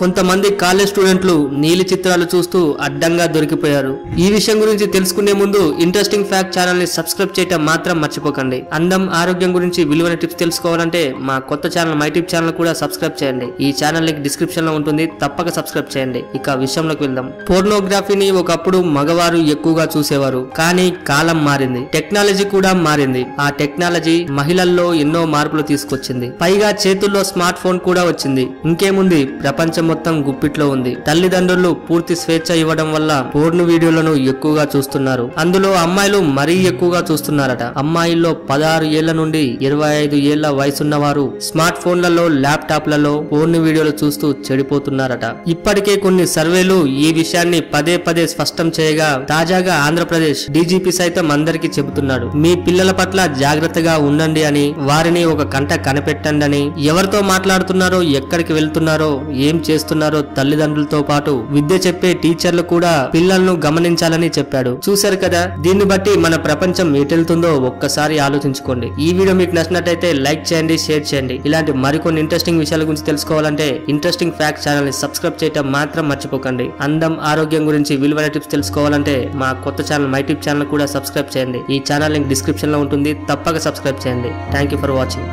కొంతమంది కాలేజ్ స్టూడెంట్లు నీలి చిత్రాలు చూస్తూ అడ్డంగా దొరికిపోయారు. ఈ విషయం గురించి తెలుసుకునే ముందు ఇంట్రెస్టింగ్ ఫ్యాక్ట్ ఛానల్ ని సబ్స్క్రైబ్ చేయడం మాత్రం మర్చిపోకండి. అందం ఆరోగ్యం గురించి విలువైన టిప్స్ తెలుసుకోవాలంటే మా కొత్త ఛానల్ మై టిప్ ఛానల్ కూడా సబ్స్క్రైబ్ చేయండి. ఈ ఛానల్ లింక్ డిస్క్రిప్షన్ లో ఉంటుంది, తప్పక సబ్స్క్రైబ్ చేయండి. ఇక విషయంలోకి వెళ్దాం. పోర్నోగ్రఫీని ఒకప్పుడు మగవారు ఎక్కువగా చూసేవారు, కానీ కాలం మారింది, టెక్నాలజీ కూడా మారింది. ఆ టెక్నాలజీ మహిళల్లో ఎన్నో మార్పులు తీసుకొచ్చింది. పైగా చేతుల్లో స్మార్ట్ ఫోన్ కూడా వచ్చింది. ఇంకేముంది, ప్రపంచం మొత్తం గుప్పిట్లో ఉంది. తల్లిదండ్రులు పూర్తి స్వేచ్ఛ ఇవ్వడం వల్ల పోర్న్ వీడియోలను ఎక్కువగా చూస్తున్నారు. అందులో అమ్మాయిలు మరీ ఎక్కువగా చూస్తున్నారట. అమ్మాయిల్లో 16 ఏళ్ల నుండి 25 ఏళ్ల వయసున్న వారు స్మార్ట్ ఫోన్లలో, ల్యాప్టాప్లలో పోర్న్ వీడియోలు చూస్తూ చెడిపోతున్నారట. ఇప్పటికే కొన్ని సర్వేలు ఈ విషయాన్ని పదే పదే స్పష్టం చేయగా, తాజాగా ఆంధ్రప్రదేశ్ డీజీపీ సైతం అందరికీ చెబుతున్నాడు, మీ పిల్లల పట్ల జాగ్రత్తగా ఉండండి అని, వారిని ఒక కంట కనిపెట్టండి అని. ఎవరితో మాట్లాడుతున్నారో, ఎక్కడికి వెళ్తున్నారో, ఏం చేస్తున్నారో తల్లిదండ్రులతో పాటు విద్య చెప్పే టీచర్లు కూడా పిల్లలను గమనించాలని చెప్పాడు. చూశారు కదా, దీన్ని బట్టి మన ప్రపంచం ఎటెళ్తుందో ఒక్కసారి ఆలోచించుకోండి. ఈ వీడియో మీకు నచ్చినట్టయితే లైక్ చేయండి, షేర్ చేయండి. ఇలాంటి మరికొన్ని ఇంట్రెస్టింగ్ విషయాల గురించి తెలుసుకోవాలంటే ఇంట్రెస్టింగ్ ఫ్యాక్ట్ ఛానల్ ని సబ్స్క్రైబ్ చేయడం మాత్రం మర్చిపోకండి. అందం ఆరోగ్యం గురించి విలువైన టిప్స్ తెలుసుకోవాలంటే మా కొత్త ఛానల్ మై టిప్ ఛానల్ కూడా సబ్స్క్రైబ్ చేయండి. ఈ ఛానల్ లింక్ డిస్క్రిప్షన్ లో ఉంటుంది, తప్పక సబ్స్క్రైబ్ చేయండి. Thank you for watching.